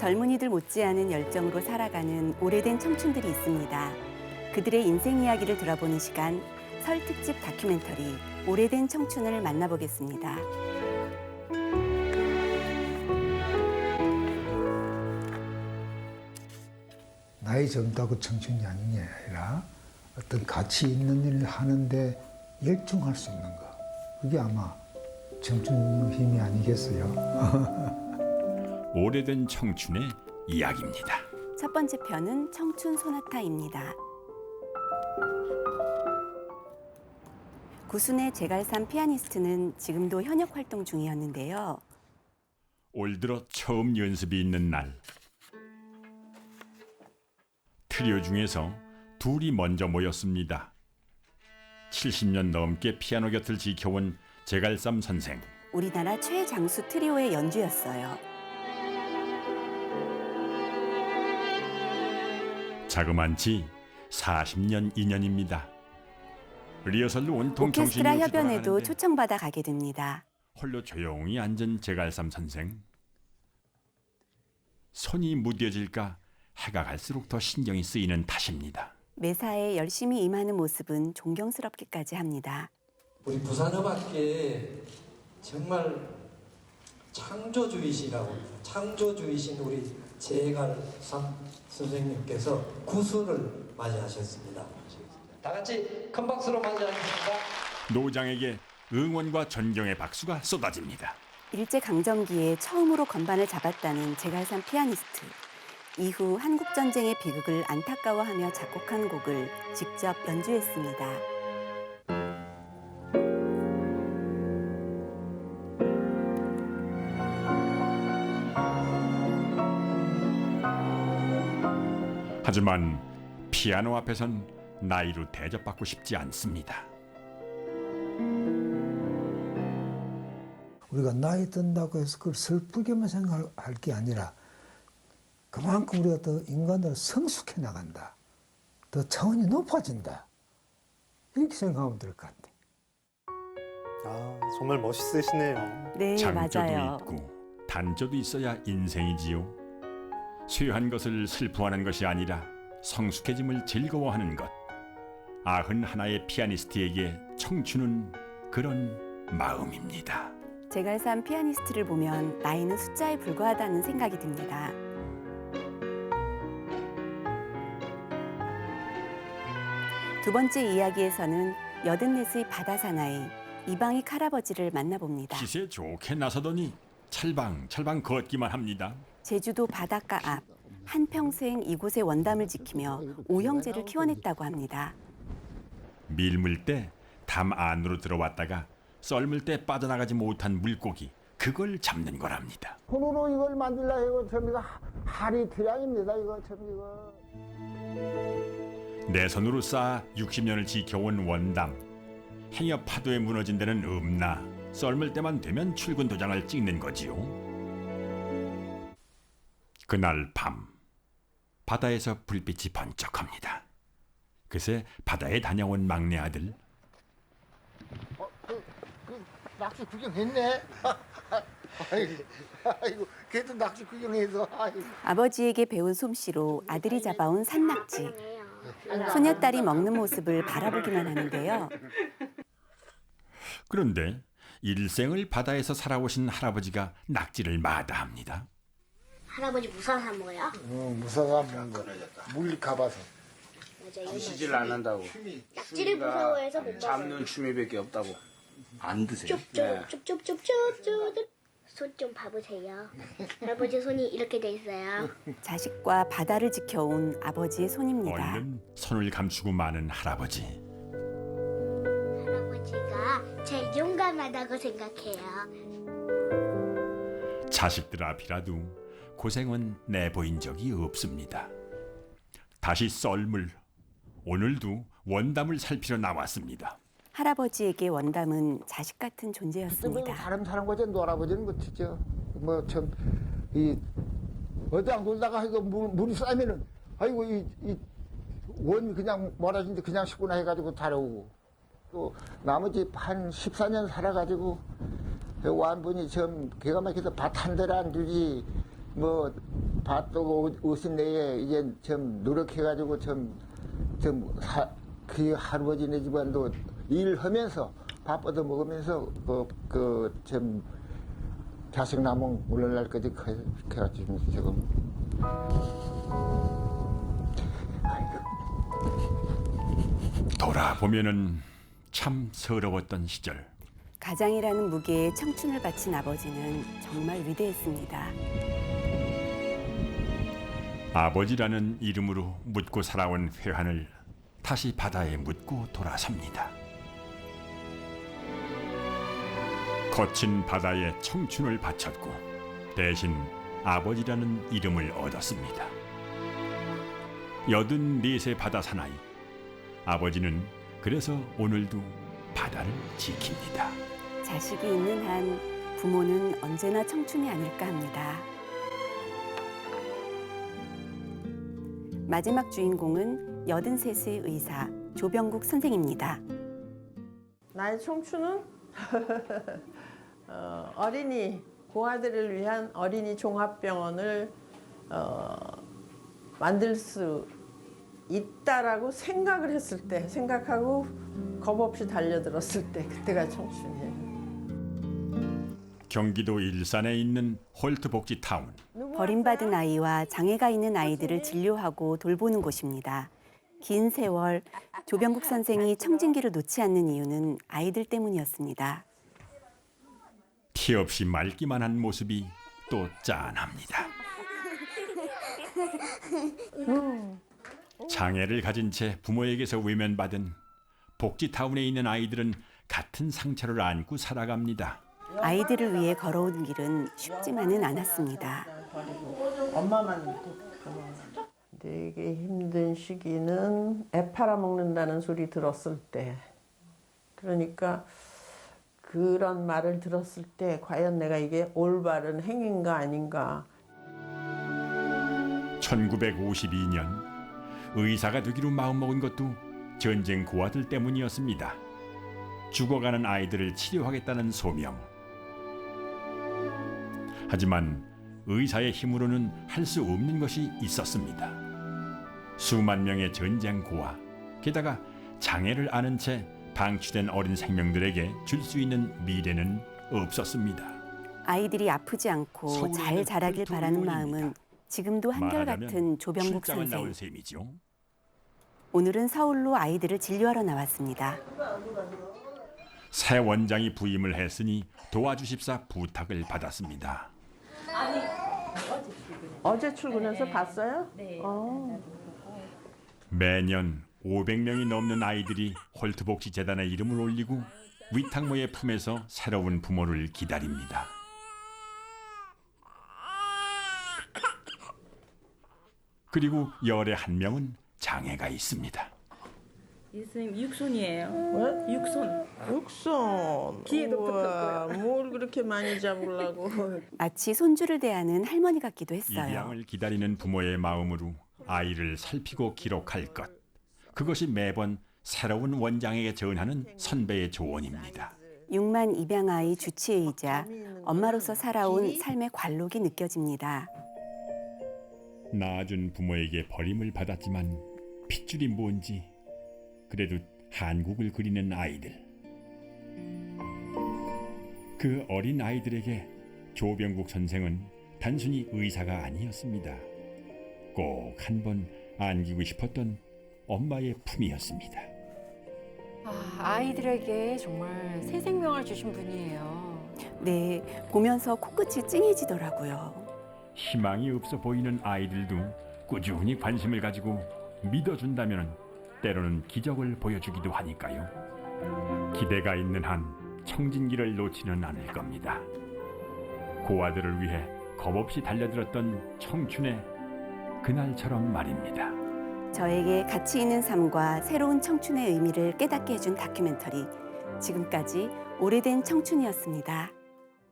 젊은이들 못지않은 열정으로 살아가는 오래된 청춘들이 있습니다. 그들의 인생 이야기를 들어보는 시간, 설 특집 다큐멘터리 오래된 청춘을 만나보겠습니다. 나이 젊다고 청춘이 아닌 게 아니라 어떤 가치 있는 일을 하는데 열중할 수 있는 거. 그게 아마 청춘의 힘이 아니겠어요? 오래된 청춘의 이야기입니다. 첫 번째 편은 청춘 소나타입니다. 구순의 제갈산 피아니스트는 지금도 현역 활동 중이었는데요. 올 들어 처음 연습이 있는 날, 트리오 중에서 둘이 먼저 모였습니다. 70년 넘게 피아노 곁을 지켜온 제갈삼 선생. 우리나라 최장수 트리오의 연주였어요. 자그만치 40년 인연입니다. 리허설로 온통 정신이 오케스트라 없이 협연에도 돌아가는데 초청받아 가게 됩니다. 홀로 조용히 앉은 제갈삼 선생. 손이 무뎌질까 해가 갈수록 더 신경이 쓰이는 탓입니다. 매사에 열심히 임하는 모습은 존경스럽기까지 합니다. 우리 부산음악계에 정말 창조주이신 우리 제갈삼 선생님께서 구순을 맞이하셨습니다. 다 같이 큰 박수로 맞이하겠습니다. 노장에게 응원과 존경의 박수가 쏟아집니다. 일제강점기에 처음으로 건반을 잡았다는 제갈산 피아니스트. 이후 한국전쟁의 비극을 안타까워하며 작곡한 곡을 직접 연주했습니다. 하지만 피아노 앞에선 나이로 대접받고 싶지 않습니다. 우리가 나이 든다고 해서 그걸 슬프게만 생각할 게 아니라 그만큼 우리가 더 인간으로 성숙해 나간다. 더 차원이 높아진다. 이렇게 생각하면 될 것 같아. 아, 정말 멋있으시네요. 네, 장조도 맞아요. 있고 단조도 있어야 인생이지요. 소유한 것을 슬퍼하는 것이 아니라 성숙해짐을 즐거워하는 것. 91의 피아니스트에게 청춘은 그런 마음입니다. 제갈산 피아니스트를 보면 나이는 숫자에 불과하다는 생각이 듭니다. 두 번째 이야기에서는 84의 바다 사나이 이방익 할아버지를 만나봅니다. 기세 좋게 나서더니 찰방찰방 걷기만 합니다. 제주도 바닷가 앞 한평생 이곳의 원담을 지키며 오형제를 키워냈다고 합니다. 밀물 때 담 안으로 들어왔다가 썰물 때 빠져나가지 못한 물고기, 그걸 잡는 거랍니다. 손으로 이걸 만들려고 이거 참 이거 할이 필요합니다. 이거 참 이거. 내 손으로 쌓아 60년을 지켜온 원담. 행여 파도에 무너진 데는 없나. 썰물 때만 되면 출근 도장을 찍는 거지요. 그날 밤 바다에서 불빛이 번쩍합니다. 그새 바다에 다녀온 막내 아들. 낚시 구경했네. 아이고, 걔도 낚시 구경해서. 아이고. 아버지에게 배운 솜씨로 아들이 잡아온 산낙지. 소녀딸이 먹는 모습을 바라보기만 하는데요. 그런데 일생을 바다에서 살아오신 할아버지가 낙지를 마다합니다. 할아버지 무사한 산 뭐야? 무서워 먹는 거. 물리 가봐서. 맞아, 드시질 안 한다고. 낙지를 무서워해서 못 잡는 취미밖에 없다고. 안 드세요? 쪽쪽쪽쪽쪽쪽쪽. 손 좀 봐보세요. 할아버지 손이 이렇게 돼 있어요. 자식과 바다를 지켜온 아버지의 손입니다. 얼른 손을 감추고 마는 할아버지. 할아버지가 제일 용감하다고 생각해요. 자식들 앞이라도 고생은 내보인 적이 없습니다. 다시 썰물. 오늘도 원담을 살피러 나왔습니다. 할아버지에게 원담은 자식 같은 존재였습니다. 다른 사람 거지 놀아보지는 못했죠. 뭐 참 이 어디랑 놀다가 이거 물이 쌓이면은 아이고 이 원 그냥 몰아진데 그냥 씻구나 해가지고 다려오고 또 나머지 한 14년 살아가지고 완분이 좀 기가 막혀서 밭 한 대를 안 주지 뭐 밭도 옷은 내에 이제 좀 노력해가지고 그 할아버지네 집안도 일하면서 밥 얻어 먹으면서 좀 자식 남은 오늘날까지 그래가지고 지금 돌아보면은 참 서러웠던 시절. 가장이라는 무게에 청춘을 바친 아버지는 정말 위대했습니다. 아버지라는 이름으로 묻고 살아온 회환을 다시 바다에 묻고 돌아섭니다. 거친 바다에 청춘을 바쳤고 대신 아버지라는 이름을 얻었습니다. 84세 바다 사나이. 아버지는 그래서 오늘도 바다를 지킵니다. 자식이 있는 한 부모는 언제나 청춘이 아닐까 합니다. 마지막 주인공은 83세의 의사 조병국 선생입니다. 나의 청춘은 어린이 고아들을 위한 어린이 종합병원을 만들 수 있다라고 생각을 했을 때, 생각하고 겁 없이 달려들었을 때, 그때가 청춘이에요. 경기도 일산에 있는 홀트 복지타운. 버림받은 아이와 장애가 있는 아이들을 진료하고 돌보는 곳입니다. 긴 세월 조병국 선생이 청진기를 놓지 않는 이유는 아이들 때문이었습니다. 티 없이 맑기만 한 모습이 또 짠합니다. 장애를 가진 채 부모에게서 외면받은 복지타운에 있는 아이들은 같은 상처를 안고 살아갑니다. 아이들을 위해 걸어온 길은 쉽지만은 않았습니다. 엄마만 믿고. 되게 힘든 시기는 애 팔아먹는다는 소리 들었을 때, 그러니까 그런 말을 들었을 때 과연 내가 이게 올바른 행위인가 아닌가. 1952년 의사가 되기로 마음먹은 것도 전쟁 고아들 때문이었습니다. 죽어가는 아이들을 치료하겠다는 소명. 하지만 의사의 힘으로는 할 수 없는 것이 있었습니다. 수만 명의 전쟁 고아, 게다가 장애를 앓은 채 방치된 어린 생명들에게 줄 수 있는 미래는 없었습니다. 아이들이 아프지 않고 잘 자라길 바라는 마음은 지금도 한결같은 조병국 출장은 나올 선생. 셈이죠. 오늘은 서울로 아이들을 진료하러 나왔습니다. 새 원장이 부임을 했으니 도와주십사 부탁을 받았습니다. 어제 출근해서 봤어요? 네. 매년 500명이 넘는 아이들이 홀트복지재단의 이름을 올리고 위탁모의 품에서 새로운 부모를 기다립니다. 그리고 열의 한 명은 장애가 있습니다. 예수님 육손이에요. 왜? 육손. 육손. 귀에도 우와, 뭘 그렇게 많이 잡으려고. 마치 손주를 대하는 할머니 같기도 했어요. 입양을 기다리는 부모의 마음으로 아이를 살피고 기록할 것. 그것이 매번 새로운 원장에게 전하는 선배의 조언입니다. 6만 입양아이 주치의이자 엄마로서 살아온 삶의 관록이 느껴집니다. 낳아준 부모에게 버림을 받았지만 핏줄이 뭔지 그래도 한국을 그리는 아이들. 그 어린 아이들에게 조병국 선생은 단순히 의사가 아니었습니다. 꼭 한 번 안기고 싶었던 엄마의 품이었습니다. 아이들에게 정말 새 생명을 주신 분이에요. 네, 보면서 코끝이 찡해지더라고요. 희망이 없어 보이는 아이들도 꾸준히 관심을 가지고 믿어준다면 때로는 기적을 보여주기도 하니까요. 기대가 있는 한 청진기를 놓지는 않을 겁니다. 고아들을 위해 겁없이 달려들었던 청춘의 그날처럼 말입니다. 저에게 가치 있는 삶과 새로운 청춘의 의미를 깨닫게 해준 다큐멘터리. 지금까지 오래된 청춘이었습니다.